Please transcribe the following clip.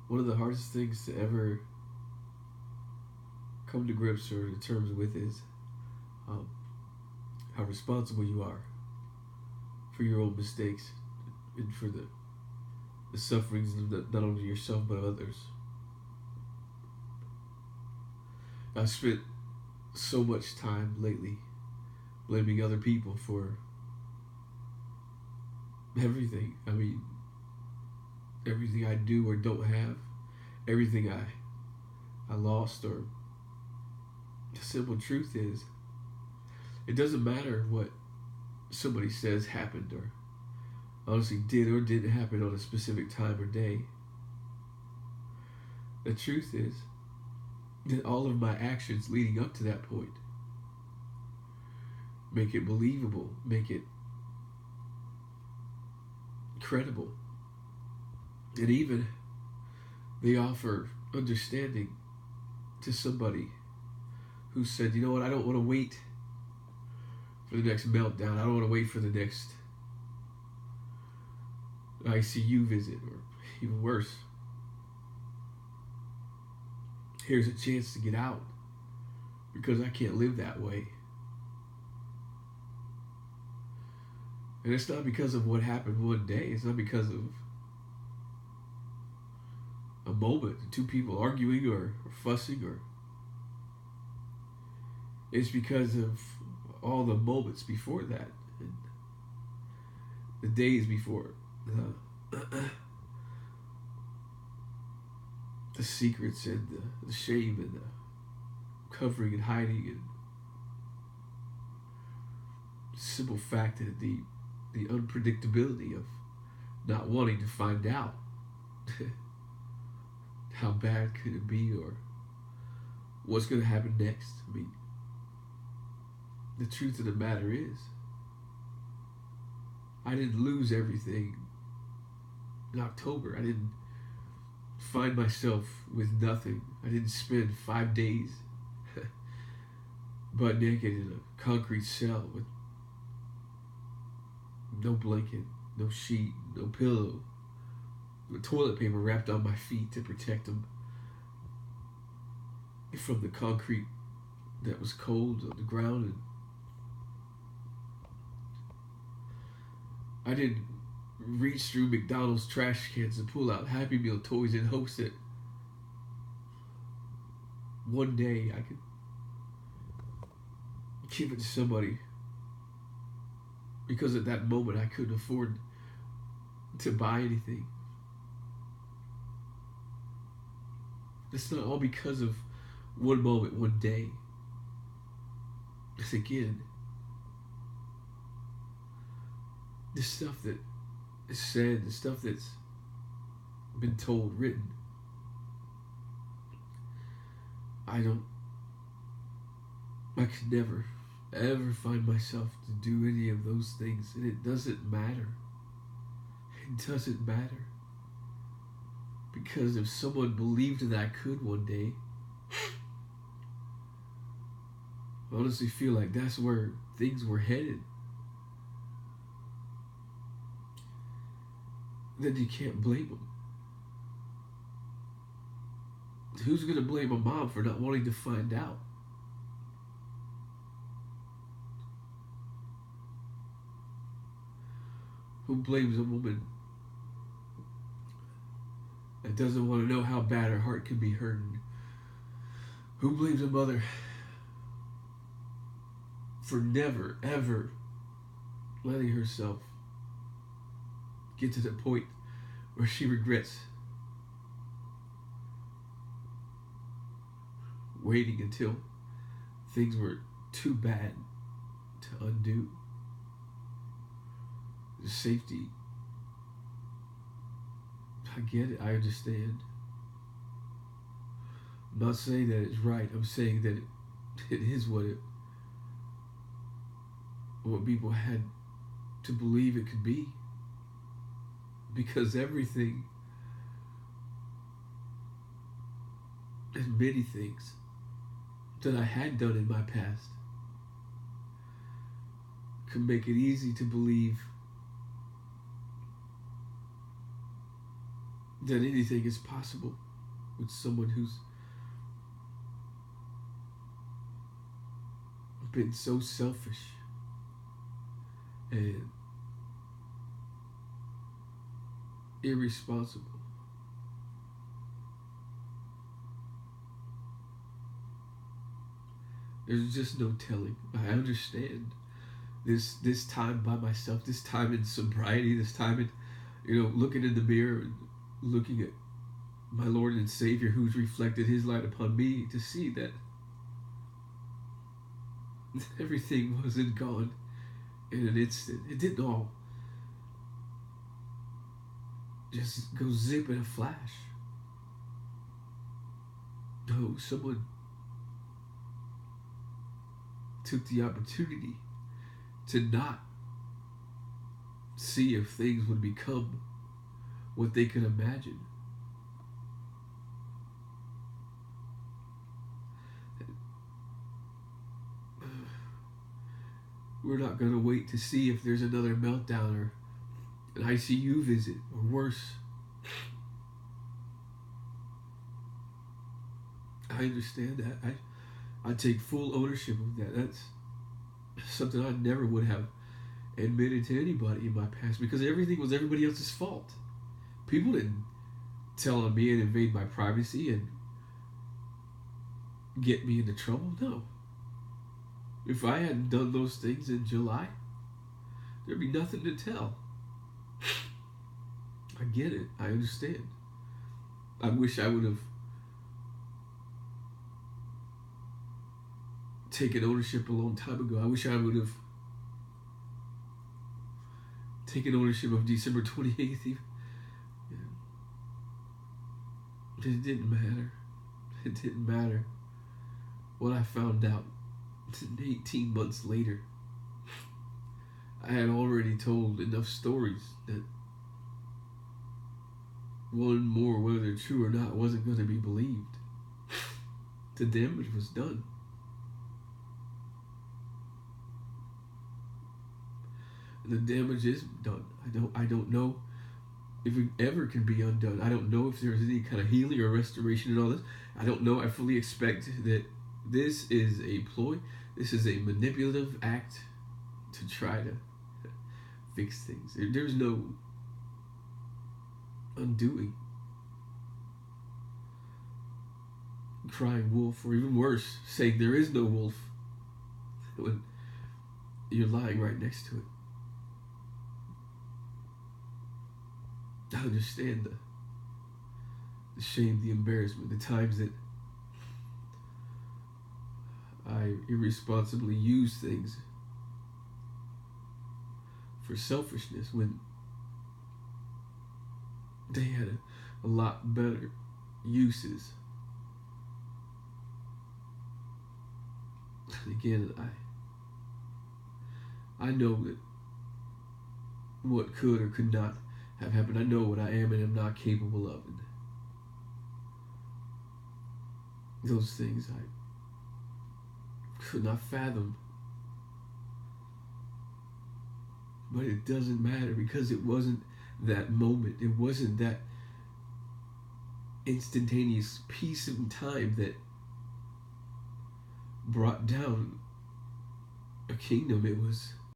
one of the hardest things to ever come to grips or to terms with is um, how responsible you are for your own mistakes and for the sufferings of not only yourself but of others. I've spent so much time lately blaming other people for everything. I mean, everything I do or don't have, everything I lost, or the simple truth is, it doesn't matter what somebody says happened or honestly did or didn't happen on a specific time or day. The truth is that all of my actions leading up to that point make it believable, make it credible, and even they offer understanding to somebody who said, you know what, I don't want to wait for the next meltdown. I don't want to wait for the next ICU visit, or even worse. Here's a chance to get out because I can't live that way. And it's not because of what happened one day. It's not because of a moment, two people arguing or fussing, or it's because of all the moments before that, and the days before, the secrets and the shame and the covering and hiding, and the simple fact that the unpredictability of not wanting to find out how bad could it be or what's going to happen next. I mean, the truth of the matter is, I didn't lose everything in October. I didn't find myself with nothing. I didn't spend 5 days butt naked in a concrete cell with no blanket, no sheet, no pillow, with toilet paper wrapped on my feet to protect them from the concrete that was cold on the ground. And I didn't reach through McDonald's trash cans and pull out Happy Meal toys in hopes that one day I could give it to somebody, because at that moment I couldn't afford to buy anything. It's not all because of one moment, one day. It's again the stuff that is said, the stuff that's been told, written. I could never, ever find myself to do any of those things, and it doesn't matter. It doesn't matter. Because if someone believed that I could one day, I honestly feel like that's where things were headed. Then you can't blame them. Who's going to blame a mom for not wanting to find out? Who blames a woman that doesn't want to know how bad her heart can be hurt? Who blames a mother for never, ever letting herself get to the point where she regrets waiting until things were too bad to undo? The safety, I get it, I understand. I'm not saying that it's right. I'm saying that it is what people had to believe it could be. Because everything and many things that I had done in my past could make it easy to believe that anything is possible with someone who's been so selfish and irresponsible. There's just no telling. I understand this time by myself, this time in sobriety, this time in, looking in the mirror and looking at my Lord and Savior who's reflected his light upon me, to see that everything wasn't gone in an instant. It didn't all just go zip in a flash. No, someone took the opportunity to not see if things would become what they could imagine. We're not going to wait to see if there's another meltdown or an ICU visit or worse. I understand that. I take full ownership of that. That's something I never would have admitted to anybody in my past, because everything was everybody else's fault. People didn't tell on me and invade my privacy and get me into trouble. No. If I hadn't done those things in July, there'd be nothing to tell. I get it. I understand. I wish I would have taken ownership a long time ago. I wish I would have taken ownership of December 28th. Yeah. It didn't matter. It didn't matter what I found out 18 months later. I had already told enough stories that one more, whether they're true or not, wasn't going to be believed. The damage was done. The damage is done. I don't know if it ever can be undone. I don't know if there's any kind of healing or restoration in all this. I don't know. I fully expect that this is a ploy. This is a manipulative act to try to fix things. There's no undoing. Crying wolf, or even worse, saying there is no wolf when you're lying right next to it. I understand the shame, the embarrassment, the times that I irresponsibly use things for selfishness when they had a lot better uses. And again, I know that what could or could not have happened. I know what I am and am not capable of. And those things I could not fathom. But it doesn't matter, because it wasn't that moment. It wasn't that instantaneous piece of time that brought down a kingdom. It was